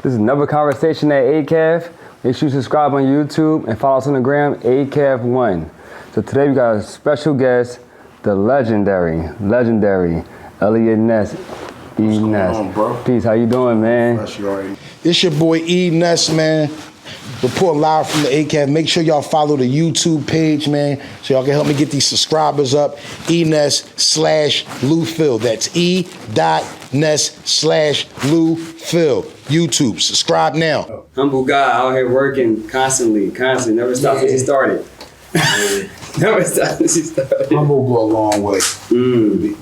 This is another conversation at ACAF. Make sure you subscribe on YouTube and follow us on the gram, ACAF1. So today we got a special guest, the legendary Eness. Eness. Peace, how you doing, man? It's your boy Eness, man. Reporting live from the ACAF. Make sure y'all follow the YouTube page, man, so y'all can help me get these subscribers up. Eness/Lou Phil. That's E.Ness/Lou Phil. YouTube. Subscribe now. Humble guy out here working constantly. Never stopped since he started. Never stopped since he started. Humble go a long way.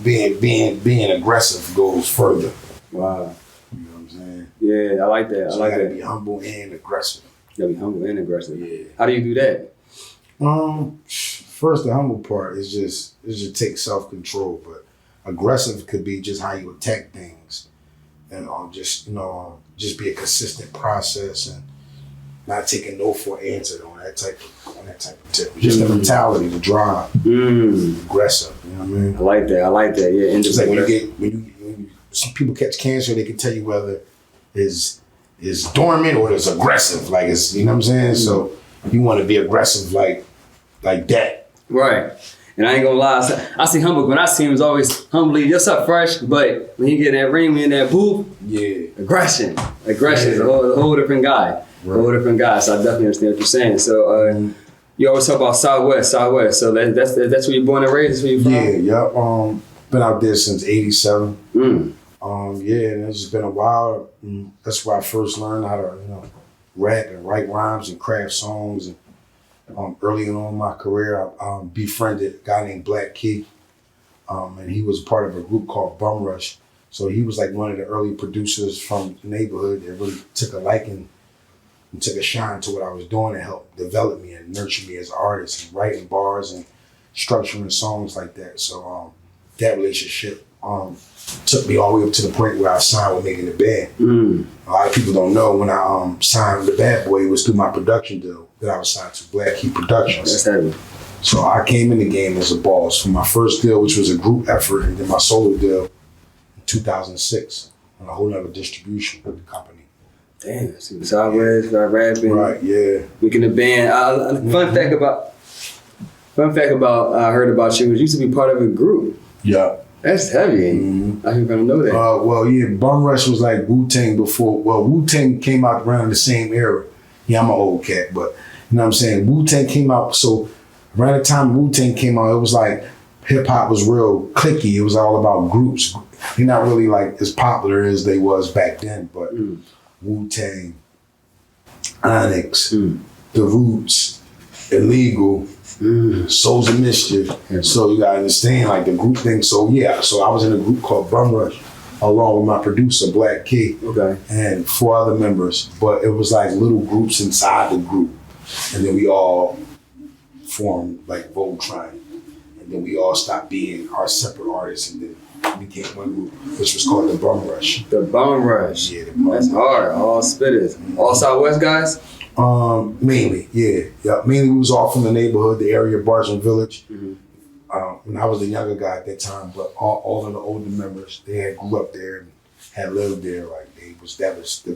Being aggressive goes further. Wow. You know what I'm saying? Yeah, I like that. So I like you gotta that. be humble and aggressive. You gotta be humble and aggressive. Yeah. How do you do that? First, the humble part is just take self-control, but aggressive could be just how you attack things, and just be a consistent process and not taking no for an answer on that type of tip. Just the mentality, the drive, aggressive. You know what I mean? I like that. Yeah, Just like when some people catch cancer, they can tell you whether it's dormant or it's aggressive. Like it's, you know what I'm saying? So you want to be aggressive like that. Right. And I ain't gonna lie, I see Humble, when I see him, it's always humbly, just up fresh, but when you get in that ring, when you in that booth, aggression is a whole different guy. Right. A whole different guy, so I definitely understand what you're saying. So you always talk about Southwest, so that's where you're born and raised, that's where you're from? Yeah. Been out there since '87. And it's just been a while. That's where I first learned how to, rap and write rhymes and craft songs. And early on in my career, I befriended a guy named Black Key, and he was part of a group called Bum Rush. So he was like one of the early producers from the neighborhood that really took a liking and took a shine to what I was doing and helped develop me and nurture me as an artist and writing bars and structuring songs like that. So that relationship took me all the way up to the point where I signed with Making the Band. A lot of people don't know when I signed with the Bad Boy, it was through my production deal that I was signed to Black Key Productions. That's heavy. So I came in the game as a boss from my first deal, which was a group effort, and then my solo deal in 2006 on a whole nother distribution company. Damn, see the Southwest, rapping. Right, yeah. Making the Band. Fun fact about I heard about you was you used to be part of a group. Yeah. That's heavy. I didn't even know that. Bum Rush was like Wu-Tang before. Well, Wu-Tang came out around the same era. Yeah, I'm an old cat, but you know what I'm saying? Wu-Tang came out, so around the time Wu-Tang came out, it was like hip-hop was real cliquey. It was all about groups. They're not really like as popular as they was back then, but Wu-Tang, Onyx, The Roots, Illegal, Souls of Mischief. So you gotta understand like the group thing. So I was in a group called Bum Rush along with my producer Black Key and 4 other members. But it was like little groups inside the group. And then we all formed like Voltron. And then we all stopped being our separate artists and then became one group, which was called the Bum Rush. The Bum Rush. Yeah, the Bum Rush. That's hard. All spitters. All Southwest guys? Mainly, yeah. Mainly we was all from the neighborhood, the area of Barton Village. When I was the younger guy at that time, but all of the older members, they had grew up there and had lived there. Like the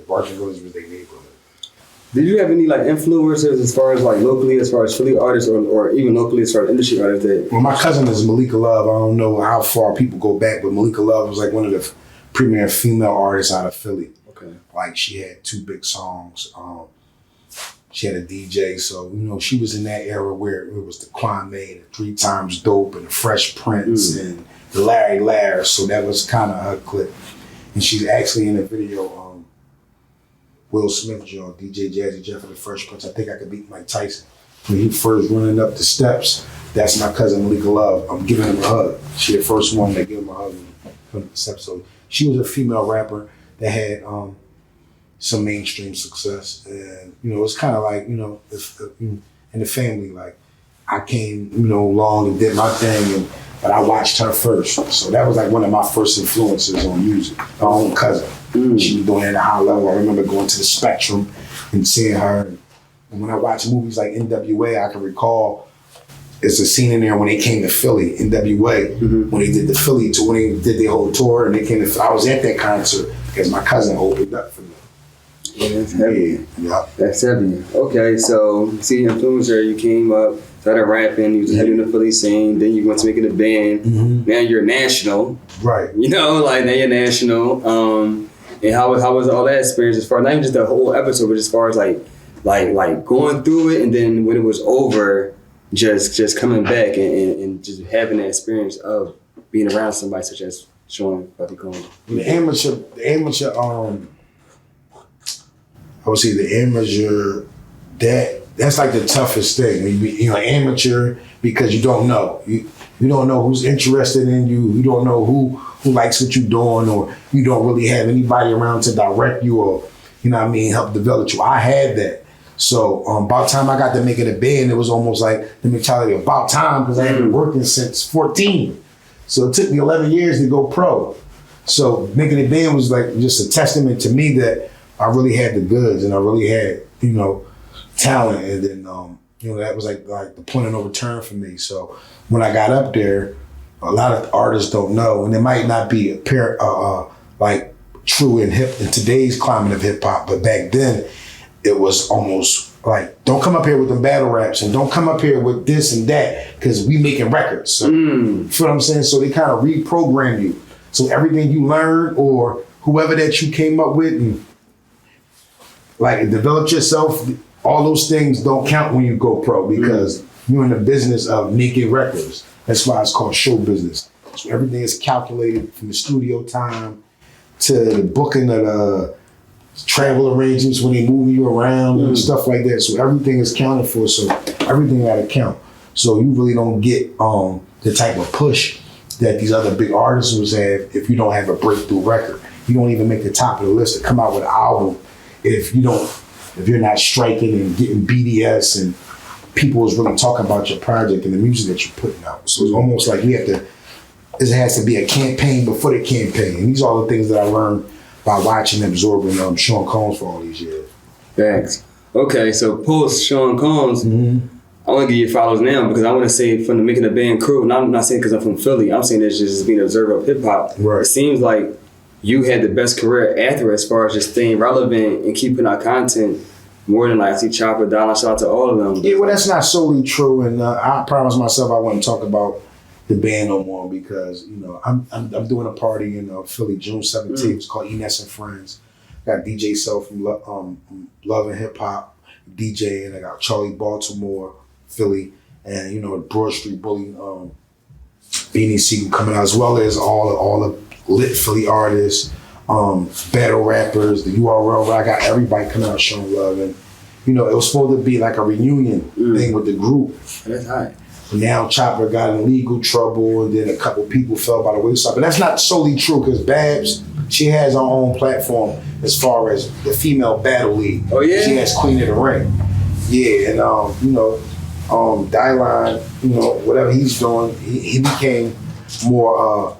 Barton Village was their neighborhood. Did you have any like influencers as far as like locally, as far as Philly artists or even locally as far as industry artists? Well, my cousin is Malika Love. I don't know how far people go back, but Malika Love was like one of the premier female artists out of Philly. Okay. Like she had 2 big songs. She had a DJ, so she was in that era where it was the Kwame, the 3 Times Dope, and the Fresh Prince, and the Larry Lair. So that was kind of her clip. And she's actually in the video. Will Smith joined DJ Jazzy Jeff and the Fresh Prince. I think I could beat Mike Tyson. When he first running up the steps, that's my cousin Malika Love. I'm giving him a hug. She the first one that gave him a hug from the steps. So she was a female rapper that had some mainstream success, and it's kind of like in the family. Like I came along and did my thing, but I watched her first, so that was like one of my first influences on music. My own cousin, she was doing it at a high level. I remember going to the Spectrum and seeing her, and when I watch movies like NWA, I can recall there's a scene in there when they came to Philly, NWA, when they did the Philly tour, when they did their whole tour, and they came to. I was at that concert because my cousin opened up for me. Yeah, that's heavy. Yeah. That's heavy. Okay, so see, influencer, you came up, started rapping, you was heavy in the Philly scene, then you went to making a band. Mm-hmm. Now you're national. Right. You know, like now you're national. And how was all that experience as far, not even just the whole episode, but as far as like going through it, and then when it was over, just coming back and just having that experience of being around somebody such as Sean Buffy Combs. The amateur, I would say the amateur, that's like the toughest thing. When you amateur, because you don't know. You don't know who's interested in you. You don't know who likes what you're doing, or you don't really have anybody around to direct you or, help develop you. I had that. So about time I got to making a band, it was almost like the mentality of about time, because I had been working since 14. So it took me 11 years to go pro. So making a band was like just a testament to me that I really had the goods and I really had, talent. And then, that was like the point of no return for me. So when I got up there, a lot of artists don't know, and it might not be like true in today's climate of hip hop, but back then it was almost like, don't come up here with them battle raps and don't come up here with this and that, because we making records. So, you feel what I'm saying? So they kind of reprogram you. So everything you learn or whoever that you came up with and like developed yourself, all those things don't count when you go pro, because you're in the business of making records. That's why it's called show business. So everything is calculated from the studio time to the booking of the travel arrangements when they move you around and stuff like that. So everything is counted for. So everything got to count. So you really don't get the type of push that these other big artists have if you don't have a breakthrough record. You don't even make the top of the list to come out with an album if you're not striking and getting BDS and people is really talking about your project and the music that you're putting out. So it's almost like it has to be a campaign before the campaign. And these are all the things that I learned by watching and absorbing Sean Combs for all these years. Thanks. Okay, so post Sean Combs, I want to give you followers now because I want to say from the Making a Band crew, and I'm not saying because I'm from Philly, I'm saying this just being an observer of hip hop. Right. It seems like you had the best career after as far as just staying relevant and keeping out content more than like I see Chopper, Dollar, shout out to all of them. Yeah, well, that's not solely true, and I promised myself I wouldn't talk about the band no more because I'm doing a party in Philly June 17th. It's called Eness and Friends. Got DJ Self from Love and Hip Hop DJ, and I got Charlie Baltimore, Philly, and Broad Street Bully, Beanie Siegel coming out, as well as all the lit Philly artists, battle rappers, the URL. I got everybody coming out showing love, and it was supposed to be like a reunion thing with the group. That's high. Now Chopper got in legal trouble, and then a couple people fell by the wayside. But that's not solely true because Babs, she has her own platform as far as the female battle league. Oh yeah, she has Queen of the Ring. Yeah, and Dylan, whatever he's doing, he became more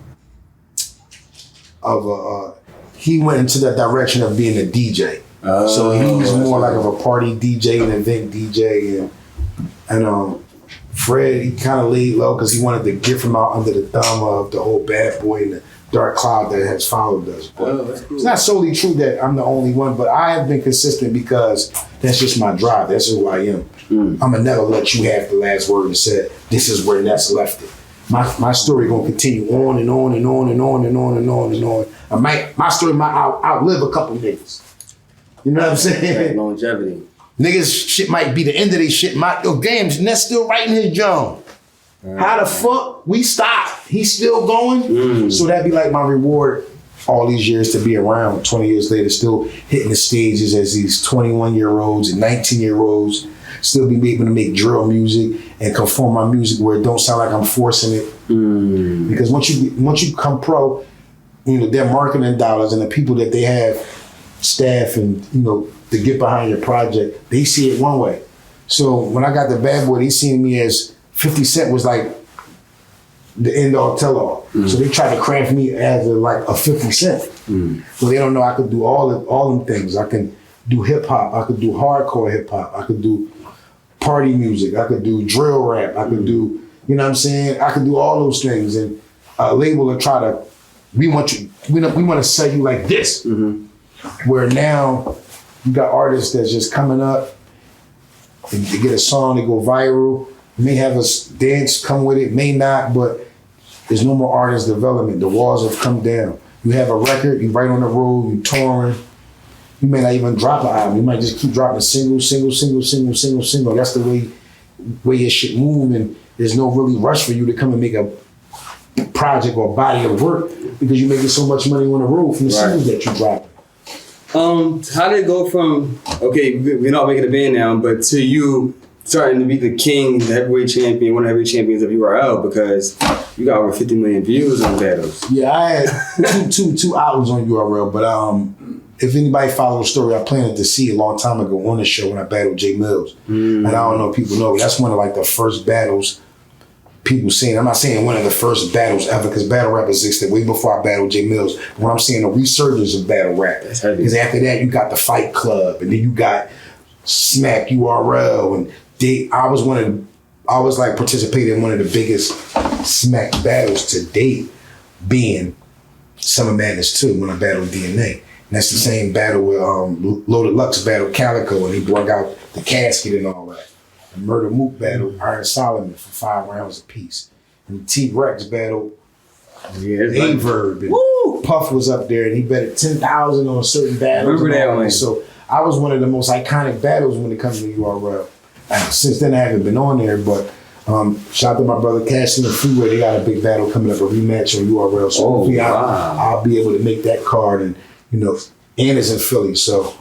he went into the direction of being a DJ. So he's more like of a party DJ, an event DJ, and Fred, he kind of laid low because he wanted to get from out under the thumb of the whole bad boy and the dark cloud that has followed us. But that's cool. It's not solely true that I'm the only one, but I have been consistent because that's just my drive. That's who I am. I'm gonna never let you have the last word and say, this is where that's left it. My story gonna continue on and on and on and on and on and on and on. My story might outlive a couple niggas. You know what I'm saying? Longevity. Niggas shit might be the end of their shit. Damn, Ness still writing his John. How the fuck we stop? He's still going? So that'd be like my reward all these years to be around 20 years later, still hitting the stages as these 21-year-olds and 19-year-olds, still be able to make drill music and conform my music where it don't sound like I'm forcing it. Because once you come pro, their marketing dollars and the people that they have, staff and to get behind your project, they see it one way. So when I got the Bad Boy, they seen me as 50 Cent was like the end all tell all. So they tried to craft me as a 50 Cent. Well, they don't know I could do all them things. I can do hip hop. I could do hardcore hip hop. I could do party music. I could do drill rap. I could do, I could do all those things. And a label will try to, we want to sell you like this. Where now You got artists that's just coming up, and they get a song, they go viral. May have a dance come with it, may not, but there's no more artist development. The walls have come down. You have a record, you right on the road, you touring. You may not even drop an album. You might just keep dropping single. That's the way your shit move, and there's no really rush for you to come and make a project or body of work because you're making so much money on the road from the singles that you drop. How did it go from, okay, we're not making a band now, but to you starting to be the king, the heavyweight champion, one of the heavyweight champions of URL, because you got over 50 million views on battles. Yeah, I had two albums on URL, but if anybody follows the story, I planted to see a long time ago on the show when I battled Jay Mills. And I don't know if people know, but that's one of like the first battles people seen. I'm not saying one of the first battles ever, because battle rap existed way before I battled Jay Mills. But when I'm saying a resurgence of battle rap, because after that you got the Fight Club, and then you got Smack URL, and I was like participating in one of the biggest Smack battles to date, being Summer Madness 2 when I battled DNA. And that's the same battle with Loaded Lux battled Calico, and he brought out the casket and all that. The Murder Mook battled Iron Solomon for 5 rounds apiece. And the T-Rex battled A-Verb. And Puff was up there, and he betted 10,000 on certain battles. Remember that one. So I was one of the most iconic battles when it comes to URL. And since then, I haven't been on there, but shout out to my brother Cassie and Freeway. They got a big battle coming up, a rematch on URL. So hopefully I'll be able to make that card. And, Eness in Philly. So,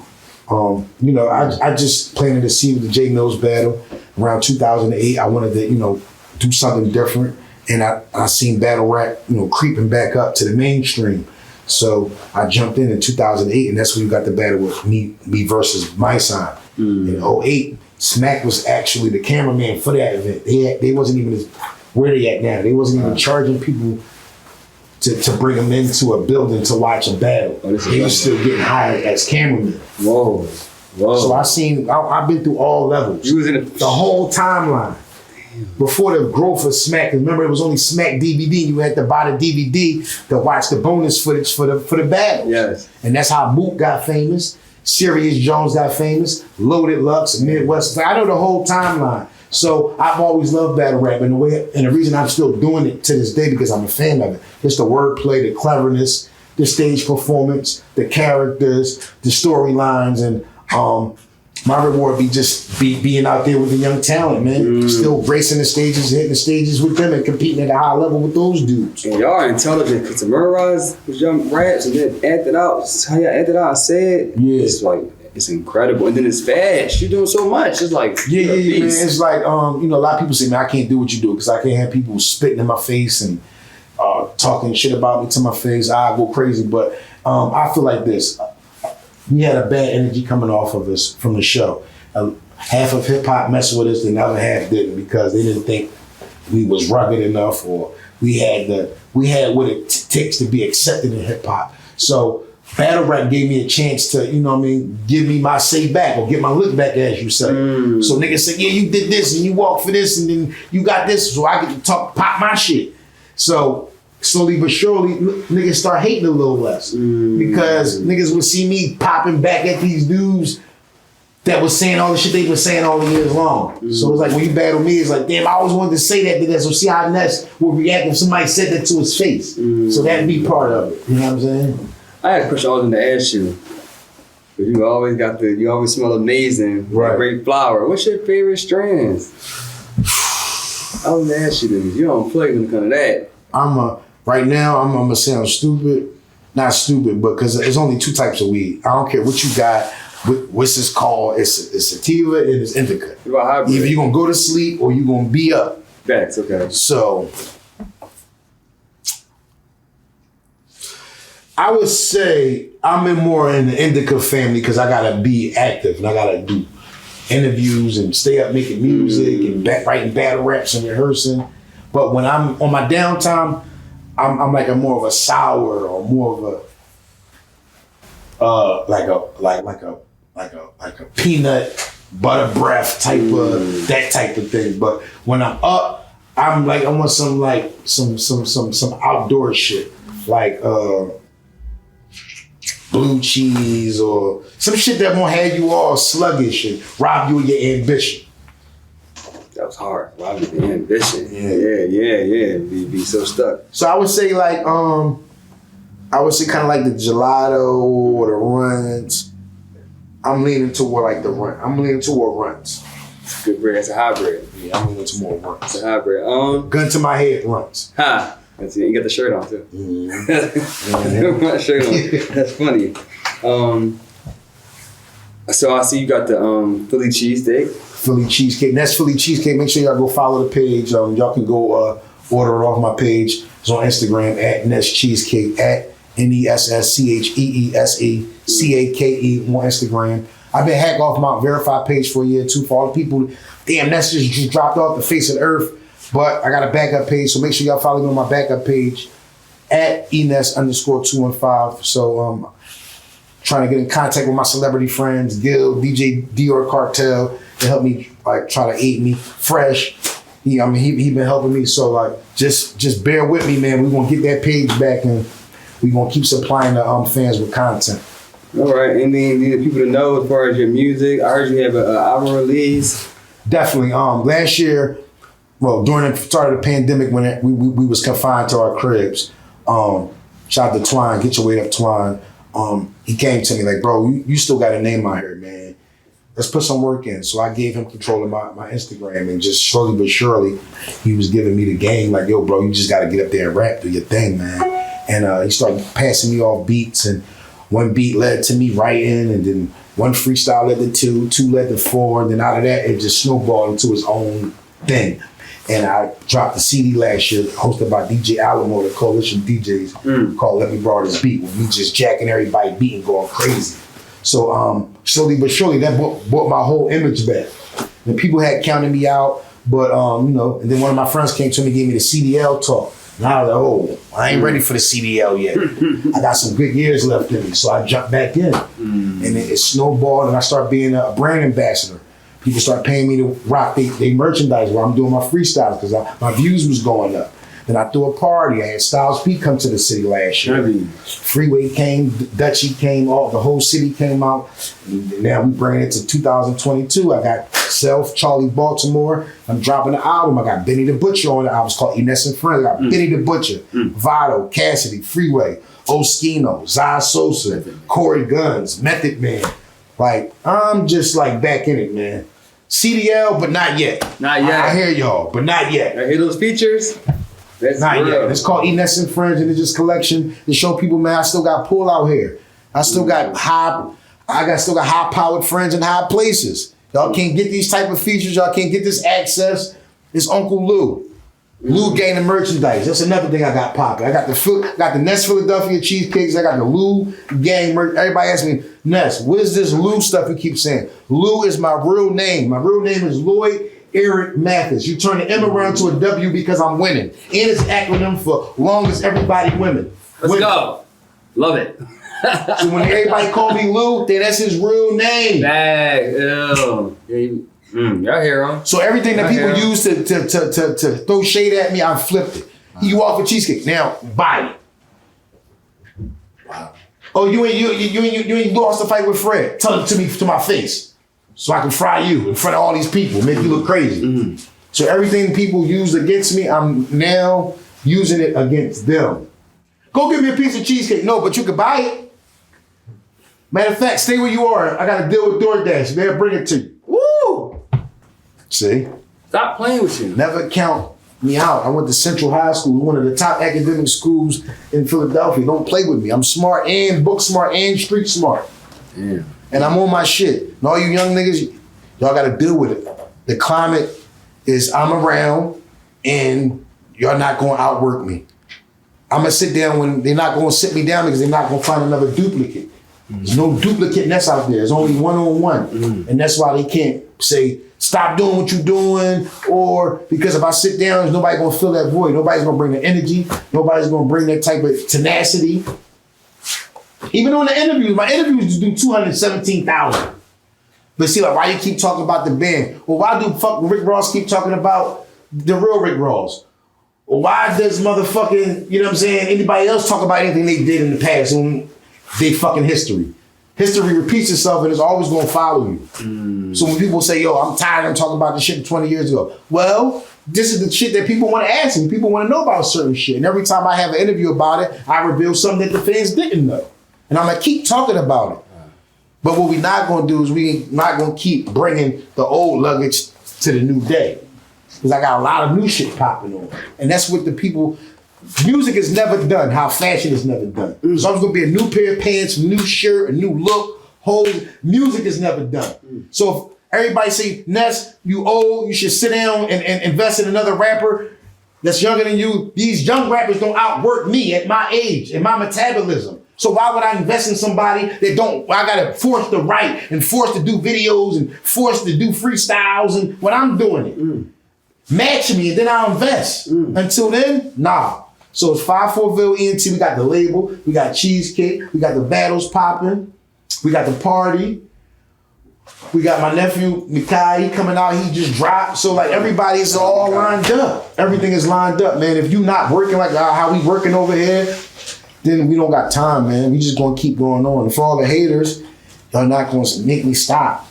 I just planted to see with the Jay Mills battle around 2008. I wanted to, do something different. And I seen battle rap, creeping back up to the mainstream. So I jumped in 2008, and that's when you got the battle with me versus My Sign. In 08, Smack was actually the cameraman for that event. They wasn't even where they at now. They wasn't even charging people to bring them into a building to watch a battle. They were still getting hired as cameramen. Whoa. So I've been through all levels. You was in the whole timeline. Before the growth of Smack, remember it was only Smack DVD. You had to buy the DVD to watch the bonus footage for the battles. Yes. And that's how Mook got famous. Sirius Jones got famous. Loaded Lux, Midwest. I know the whole timeline. So I've always loved battle rap, and the reason I'm still doing it to this day because I'm a fan of it. It's the wordplay, the cleverness, the stage performance, the characters, the storylines, and my reward be being out there with the young talent, man. Still gracing the stages, hitting the stages with them, and competing at a high level with those dudes. And y'all are intelligent, because to memorize those young raps and then act it out, how y'all act it out and say it, it's like, it's incredible. And then it's fast. You're doing so much. It's like, yeah, man. It's like, a lot of people say, man, I can't do what you do because I can't have people spitting in my face and talking shit about me to my face. I go crazy. But I feel like this. We had a bad energy coming off of us from the show. Half of hip hop messed with us, and the other half didn't because they didn't think we was rugged enough, or we had what it takes to be accepted in hip hop. So battle rap gave me a chance to, give me my say back or get my look back, as you say. So niggas say, yeah, you did this and you walked for this and then you got this, so I get to pop my shit. So slowly but surely, niggas start hating a little less because niggas would see me popping back at these dudes that was saying all the shit they been saying all the years long. So it's like when you battle me, it's like, damn, I always wanted to say that to that. So see how Ness would react if somebody said that to his face. So that'd be part of it. You know what I'm saying? I had a question I was going to ask you. You always smell amazing. Right. Great flower. What's your favorite strands? I was going to ask you this. You don't play when it comes to that. Right now, I'm going to sound stupid. Not stupid, but because there's only 2 types of weed. I don't care what you got. What's this called? It's sativa and it's indica. What about hybrid? Either you're going to go to sleep or you're going to be up. That's okay. So I would say I'm more in the indica family because I got to be active and I got to do interviews and stay up making music and writing battle raps and rehearsing. But when I'm on my downtime, I'm like more of a sour or more of like a peanut butter breath type of that type of thing. But when I'm up, I want some outdoor shit. Like blue cheese or some shit that won't have you all sluggish and rob you of your ambition. That was hard. Rob you of your ambition. Yeah. Be so stuck. So I would say like kind of like the gelato or the runs. I'm leaning toward like the run. I'm leaning toward runs. It's good bread. It's a hybrid. Yeah, I'm leaning to more runs. It's a hybrid. Gun to my head, runs. Ha. That's it. You got the shirt on too. Mm-hmm. My shirt on. That's funny. So I see you got the Philly cheesesteak. Philly cheesecake. That's Philly cheesecake. Make sure y'all go follow the page. Y'all can go order it off my page. It's on Instagram at Eness Cheesecake at NESSCHEESECAKE on Instagram. I've been hacked off my verified page for a year too. For all the people, damn, that's just dropped off the face of the earth. But I got a backup page, so make sure y'all follow me on my backup page at Eness_215. So trying to get in contact with my celebrity friends, Gil, DJ Dior Cartel, to help me like try to aid me. Fresh, he been helping me. So like just bear with me, man. We gonna get that page back and we gonna keep supplying the fans with content. All right, anything you need people to know as far as your music? I heard you have an album release. Definitely. Last year, well, during the start of the pandemic when we was confined to our cribs, shout out to Twine, Get Your Weight Up Twine. He came to me like, bro, you still got a name out here, man. Let's put some work in. So I gave him control of my Instagram, and just slowly but surely, he was giving me the game like, yo, bro, you just got to get up there and rap, do your thing, man. And he started passing me off beats, and one beat led to me writing, and then one freestyle led to two led to four, and then out of that, it just snowballed into its own thing. And I dropped the CD last year, hosted by DJ Alamo, the coalition DJs, called Let Me Borrow This Beat, with me just jacking everybody beat and going crazy. So slowly but surely, that brought my whole image back. And people had counted me out, but and then one of my friends came to me and gave me the CDL talk. And I was like, oh, I ain't ready for the CDL yet. I got some good years left in me. So I jumped back in. And it snowballed, and I started being a brand ambassador. People start paying me to rock they merchandise while I'm doing my freestyles because my views was going up. Then I threw a party. I had Styles P come to the city last year. Freeway came, Dutchie came, the whole city came out. And now we bring it to 2022. I got Self, Charlie Baltimore. I'm dropping the album. I got Benny the Butcher on the album. It's called Eness and Friends. I got Benny the Butcher, Vado, Cassidy, Freeway, Oskino, Zai Sosa, Corey Guns, Method Man. Like, I'm just like back in it, man. CDL, but not yet. Not yet. I hear y'all, but not yet. I hear those featers. That's not real. yet. It's called Eness and Friends, and it's just collection to show people, man, I still got pull out here. I still got high powered friends in high places. Y'all can't get these type of features. Y'all can't get this access. It's Uncle Lou. Lou gang the merchandise. That's another thing I got popping. I got the Ness Philadelphia cheesecakes. I got the Lou gang merch. Everybody asks me, Ness, what is this Lou stuff you keep saying? Lou is my real name. My real name is Lloyd Eric Mathis. You turn the M around to a W because I'm winning. And it's an acronym for Longest Everybody Women. Let's go. Love it. So when everybody call me Lou, then that's his real name. Y'all hear him. So everything that people use to throw shade at me, I flipped it. You offer cheesecake. Now buy it. Wow. Oh, you ain't lost the fight with Fred. Tell it to my face, so I can fry you in front of all these people, make you look crazy. So everything people use against me, I'm now using it against them. Go give me a piece of cheesecake. No, but you can buy it. Matter of fact, stay where you are. I got to deal with DoorDash. They'll bring it to you. Woo! See? Stop playing with you. Never count me out. I went to Central High School, one of the top academic schools in Philadelphia. Don't play with me. I'm smart and book smart and street smart. Damn. And I'm on my shit. And all you young niggas, y'all got to deal with it. The climate is I'm around and y'all not going to outwork me. I'm going to sit down when they're not going to sit me down because they're not going to find another duplicate. There's no duplicate Ness out there. There's only one-on-one. And that's why they can't say, stop doing what you're doing, or because if I sit down, there's nobody going to fill that void. Nobody's going to bring the energy. Nobody's going to bring that type of tenacity. Even on the interviews, my interviews do 217,000. But see, like, why you keep talking about the band? Well, why do Rick Ross keep talking about the real Rick Ross? Or why does motherfucking, you know what I'm saying, anybody else talk about anything they did in the past? And they fucking history. History repeats itself and it's always gonna follow you. So when people say, yo, I'm tired of talking about this shit 20 years ago. Well, this is the shit that people want to ask me. People want to know about certain shit. And every time I have an interview about it, I reveal something that the fans didn't know. And I'm gonna keep talking about it. But what we're not gonna do is we not gonna keep bringing the old luggage to the new day. Because I got a lot of new shit popping on. And that's what the people, music is never done how fashion is never done. So it's gonna be a new pair of pants, a new shirt, a new look, whole music is never done. So if everybody say, Ness, you old, you should sit down and invest in another rapper that's younger than you. These young rappers don't outwork me at my age and my metabolism. So why would I invest in somebody that don't, I gotta force to write and force to do videos and force to do freestyles and when I'm doing it. Match me and then I'll invest. Until then, nah. So it's 54ville ENT, we got the label, we got Cheesecake, we got the battles popping, we got the party, we got my nephew Mikai coming out, he just dropped. So like everybody's all lined up. Everything is lined up, man. If you not working like how we working over here, then we don't got time, man. We just gonna keep going on. And for all the haters, y'all not gonna make me stop.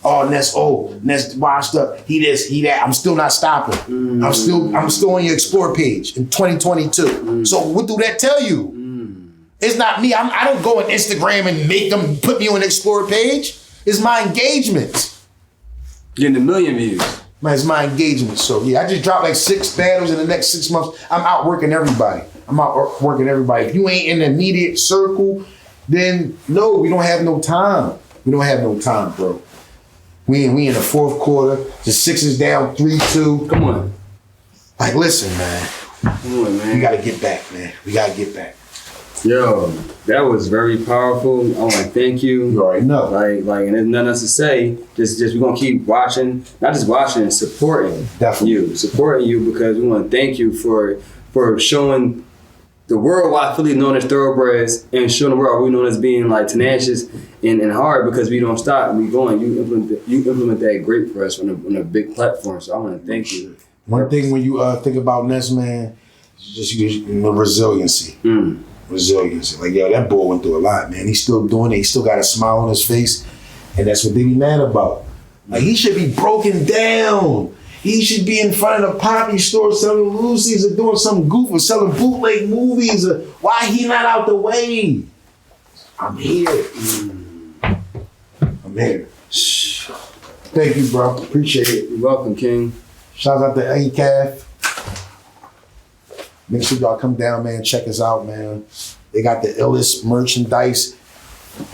Oh, Ness old, Ness washed up, he this, he that. I'm still not stopping. I'm still on your explore page in 2022. So what do that tell you? It's not me. I don't go on Instagram and make them put me on the explore page. It's my engagement. Getting 1 million views. Man, it's my engagement. So yeah, I just dropped like 6 battles in the next 6 months. I'm out working everybody. If you ain't in the immediate circle, then no, we don't have no time. We don't have no time, bro. We in the fourth quarter. The Sixers down 3-2. Come on. Like, listen, man. Come on, man. We gotta get back, man. We gotta get back. Yo, that was very powerful. I want to thank you. You already know. Like, and there's nothing else to say. Just we're gonna keep watching, not just watching, supporting supporting you because we want to thank you for showing the world why Philly is known as thoroughbreds and showing the world we known as being like tenacious and hard because we don't stop and we going. You implement that great for us on a big platform. So I want to thank you. One thing when you think about Ness, man, just resiliency. Resiliency. Like, yo, that boy went through a lot, man. He's still doing it. He still got a smile on his face. And that's what they be mad about. Like, he should be broken down. He should be in front of the poppy store selling Lucy's or doing some goof or selling bootleg movies. Or why he not out the way? I'm here. I'm here. Thank you, bro. Appreciate it. You're welcome, King. Shout out to ACAF. Make sure y'all come down, man. Check us out, man. They got the illest merchandise,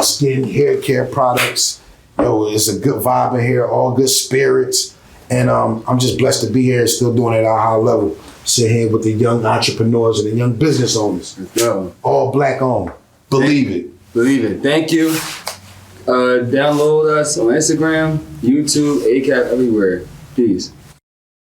skin, hair care products. Yo, it's a good vibe in here, all good spirits. And I'm just blessed to be here, still doing it at a high level. Sit here with the young entrepreneurs and the young business owners. All black owned. Believe it. Believe it. Thank you. Download us on Instagram, YouTube, ACAF, everywhere. Peace.